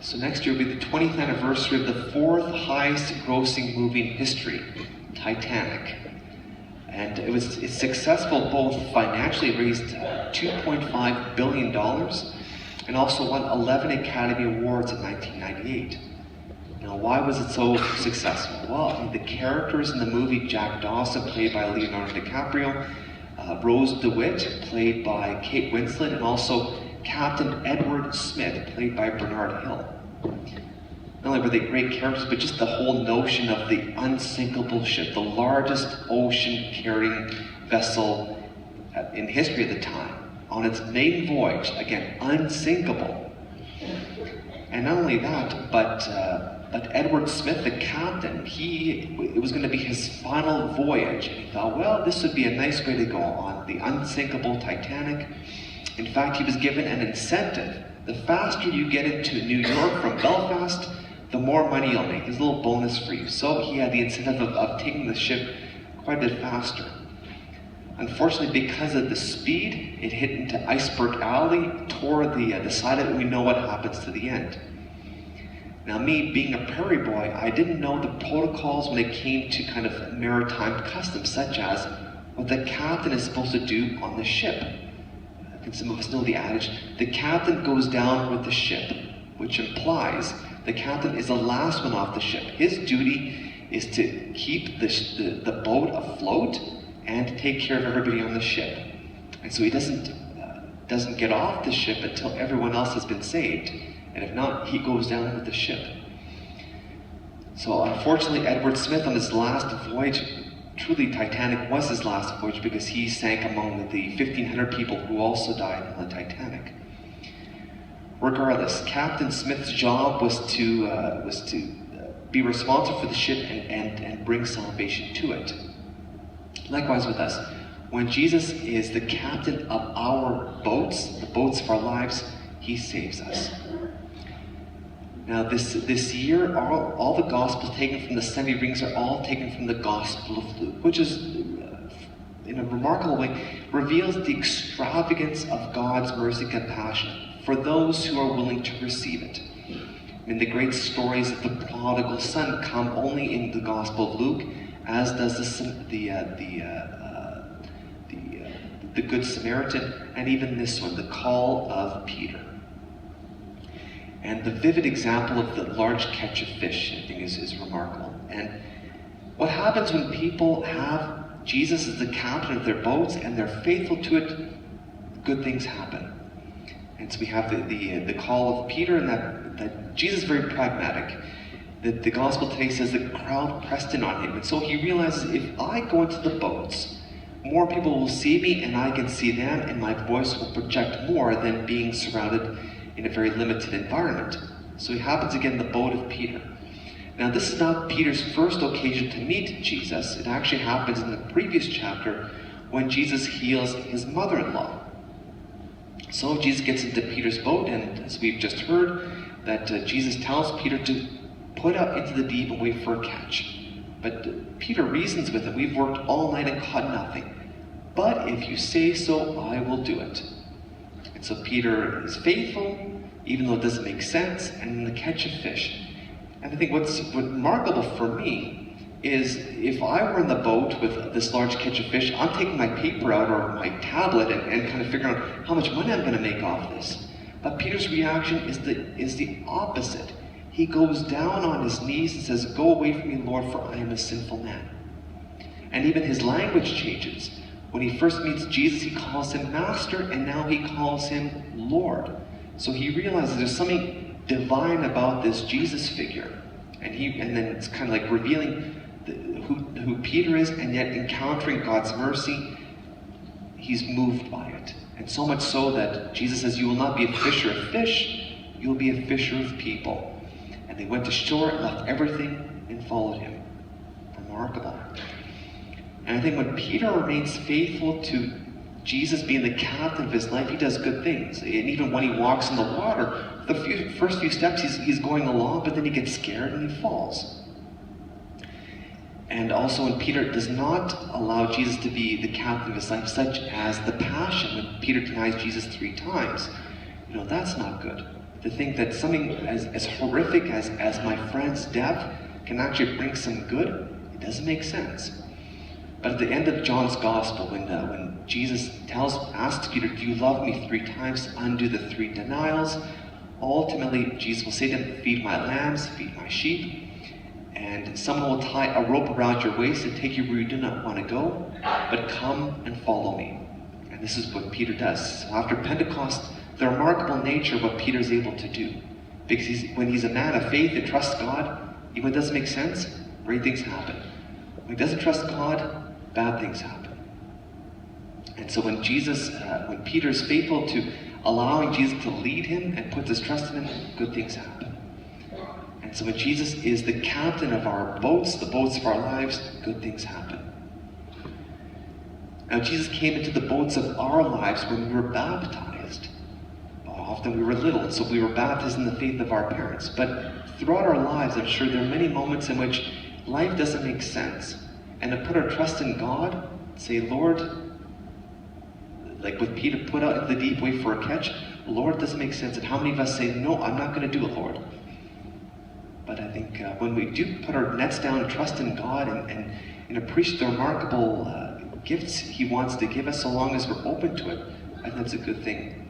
So next year will be the 20th anniversary of the fourth highest grossing movie in history, Titanic. And it's successful both financially, it raised $2.5 billion, and also won 11 Academy Awards in 1998. Now, why was it so successful? Well, I mean, the characters in the movie, Jack Dawson, played by Leonardo DiCaprio, Rose DeWitt, played by Kate Winslet, and also Captain Edward Smith, played by Bernard Hill. Not only were they great characters, but just the whole notion of the unsinkable ship, the largest ocean-carrying vessel in history at the time, on its maiden voyage, again, unsinkable. And not only that, but Edward Smith, the captain, it was going to be his final voyage, and he thought, well, this would be a nice way to go on the unsinkable Titanic. In fact, he was given an incentive. The faster you get into New York from Belfast, the more money you'll make. There's a little bonus for you. So he had the incentive of taking the ship quite a bit faster. Unfortunately, because of the speed, it hit into Iceberg Alley, tore the side of it, and we know what happens to the end. Now, me being a prairie boy, I didn't know the protocols when it came to kind of maritime customs, such as what the captain is supposed to do on the ship. I think some of us know the adage, the captain goes down with the ship, which implies the captain is the last one off the ship. His duty is to keep the boat afloat and to take care of everybody on the ship. And so he doesn't get off the ship until everyone else has been saved. And if not, he goes down with the ship. So unfortunately, Edward Smith on his last voyage, truly Titanic was his last voyage because he sank among the 1,500 people who also died on the Titanic. Regardless, Captain Smith's job was to be responsible for the ship and bring salvation to it. Likewise with us, when Jesus is the captain of our boats, the boats of our lives, he saves us. Now this year, all the Gospels taken from the 70 readings are all taken from the Gospel of Luke, which is, in a remarkable way, reveals the extravagance of God's mercy and compassion for those who are willing to receive it. I mean, the great stories of the prodigal son come only in the Gospel of Luke, as does the Good Samaritan, and even this one, the call of Peter. And the vivid example of the large catch of fish, I think, is remarkable. And what happens when people have Jesus as the captain of their boats and they're faithful to it, good things happen. And so we have the call of Peter, and that Jesus is very pragmatic. The gospel today says the crowd pressed in on him. And so he realizes, if I go into the boats, more people will see me and I can see them, and my voice will project more than being surrounded in a very limited environment. So it happens again in the boat of Peter. Now, this is not Peter's first occasion to meet Jesus. It actually happens in the previous chapter when Jesus heals his mother-in-law. So Jesus gets into Peter's boat, and as we've just heard, that Jesus tells Peter to put out into the deep and wait for a catch. But Peter reasons with him, we've worked all night and caught nothing. But if you say so, I will do it. And so Peter is faithful, even though it doesn't make sense, and in the catch of fish. And I think what's remarkable for me is, if I were in the boat with this large catch of fish, I'm taking my paper out or my tablet and kind of figuring out how much money I'm going to make off this. But Peter's reaction is the opposite. He goes down on his knees and says, "Go away from me, Lord, for I am a sinful man." And even his language changes. When he first meets Jesus, he calls him Master, and now he calls him Lord. So he realizes there's something divine about this Jesus figure. And then it's kind of like revealing who Peter is, and yet encountering God's mercy, he's moved by it. And so much so that Jesus says, "You will not be a fisher of fish, you will be a fisher of people." And they went ashore, left everything, and followed him. Remarkable. And I think when Peter remains faithful to Jesus being the captain of his life, he does good things. And even when he walks in the water, the first few steps he's going along, but then he gets scared and he falls. And also when Peter does not allow Jesus to be the captain of his life, such as the Passion, when Peter denies Jesus 3 times, that's not good. To think that something as horrific as my friend's death can actually bring some good, it doesn't make sense. But at the end of John's Gospel, when Jesus asks Peter, "Do you love me?" 3 times, undo the 3 denials, ultimately Jesus will say to him, "Feed my lambs, feed my sheep, and someone will tie a rope around your waist and take you where you do not want to go, but come and follow me." And this is what Peter does. So after Pentecost, the remarkable nature of what Peter's able to do. Because when he's a man of faith that trusts God, even when it doesn't make sense, great things happen. When he doesn't trust God, bad things happen. And so when Peter's faithful to allowing Jesus to lead him and puts his trust in him, good things happen. And so when Jesus is the captain of our boats, the boats of our lives, good things happen. Now Jesus came into the boats of our lives when we were baptized. Often we were little, so we were baptized in the faith of our parents. But throughout our lives, I'm sure there are many moments in which life doesn't make sense. And to put our trust in God, say, "Lord," like with Peter, put out into the deep, wait for a catch. "Lord, it doesn't make sense." And how many of us say, "No, I'm not going to do it, Lord"? But I think when we do put our nets down and trust in God and appreciate the remarkable gifts He wants to give us, so long as we're open to it, I think that's a good thing.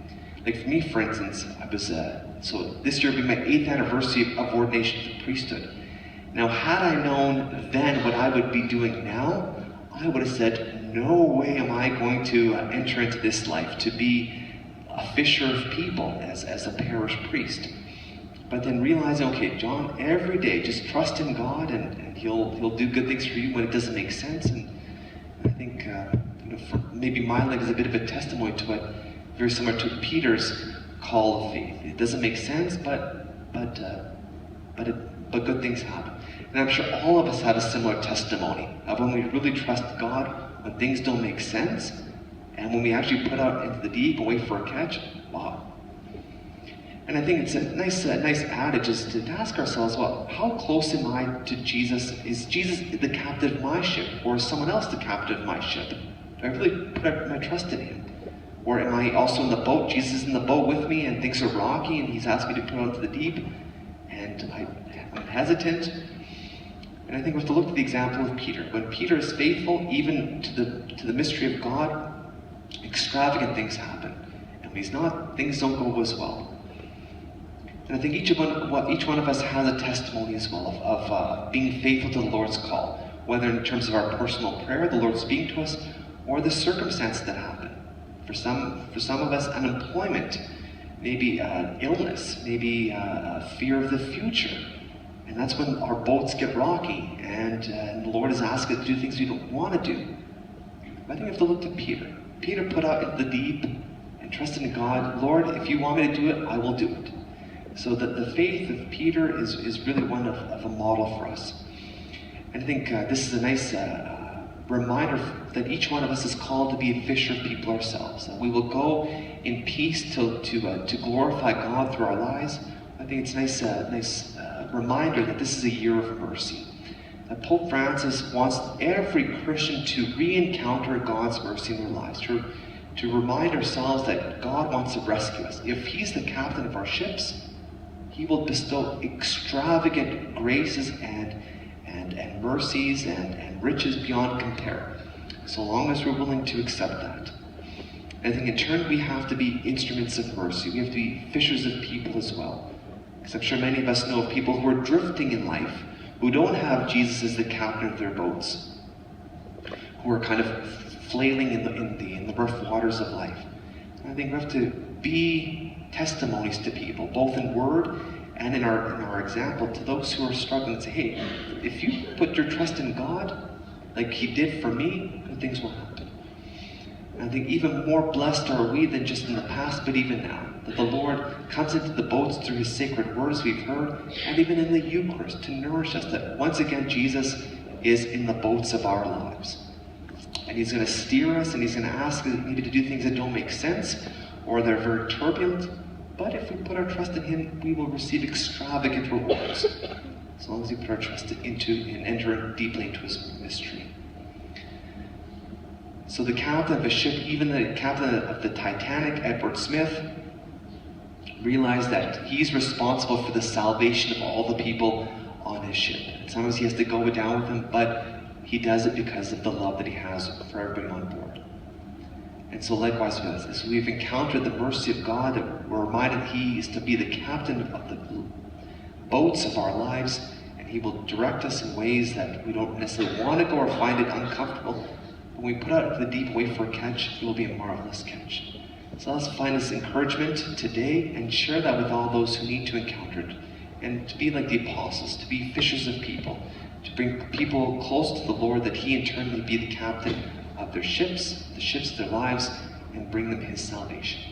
Like for me, for instance, I was, so this year will be my 8th anniversary of ordination to the priesthood. Now, had I known then what I would be doing now, I would have said, no way am I going to enter into this life to be a fisher of people as a parish priest. But then realizing, okay, John, every day just trust in God and He'll do good things for you when it doesn't make sense. And I think for maybe my life is a bit of a testimony to it, very similar to Peter's call of faith. It doesn't make sense, but good things happen. And I'm sure all of us have a similar testimony of when we really trust God, when things don't make sense, and when we actually put out into the deep and wait for a catch. Wow. And I think it's a nice adage is to ask ourselves, well, how close am I to Jesus? Is Jesus the captain of my ship, or is someone else the captain of my ship? Do I really put my trust in Him? Or am I also in the boat? Jesus is in the boat with me and things are rocky and He's asked me to put out to the deep, and I'm hesitant. And I think we have to look at the example of Peter. When Peter is faithful, even to the mystery of God, extravagant things happen. And when he's not, things don't go as well. And I think each one of us has a testimony as well of being faithful to the Lord's call, whether in terms of our personal prayer, the Lord speaking to us, or the circumstances that happen. For some of us, unemployment, maybe illness, maybe fear of the future. And that's when our boats get rocky and the Lord is asking us to do things we don't want to do. But I think we have to look to Peter. Peter put out into the deep and trusted in God. Lord, if you want me to do it, I will do it. So that the faith of Peter is really one of a model for us. And I think this is a nice reminder that each one of us is called to be a fisher of people ourselves. That we will go in peace to glorify God through our lives. I think it's a nice reminder that this is a year of mercy. That Pope Francis wants every Christian to re-encounter God's mercy in their lives, to remind ourselves that God wants to rescue us. If He's the captain of our ships, He will bestow extravagant graces and mercies and riches beyond compare, so long as we're willing to accept that. And I think in turn we have to be instruments of mercy. We have to be fishers of people as well. Because I'm sure many of us know of people who are drifting in life, who don't have Jesus as the captain of their boats, who are kind of flailing in the rough waters of life. And I think we have to be testimonies to people, both in word and in our example, to those who are struggling, and say, hey, if you put your trust in God, like He did for me, good things will happen. And I think even more blessed are we than just in the past, but even now, that the Lord comes into the boats through His sacred words we've heard, and even in the Eucharist, to nourish us, that once again Jesus is in the boats of our lives. And He's going to steer us, and He's going to ask us maybe to do things that don't make sense, or they're very turbulent. But if we put our trust in Him, we will receive extravagant rewards, as long as we put our trust into and enter deeply into His mystery. So the captain of a ship, even the captain of the Titanic, Edward Smith, realize that he's responsible for the salvation of all the people on his ship. And sometimes he has to go down with them, but he does it because of the love that he has for everybody on board. And so likewise with us, as we've encountered the mercy of God, that we're reminded he is to be the captain of the boats of our lives, and he will direct us in ways that we don't necessarily want to go or find it uncomfortable. When we put out into the deep and wait for a catch, it will be a marvelous catch. So let's find this encouragement today and share that with all those who need to encounter it. And to be like the apostles, to be fishers of people, to bring people close to the Lord, that he in turn may be the captain of their ships, the ships of their lives, and bring them his salvation.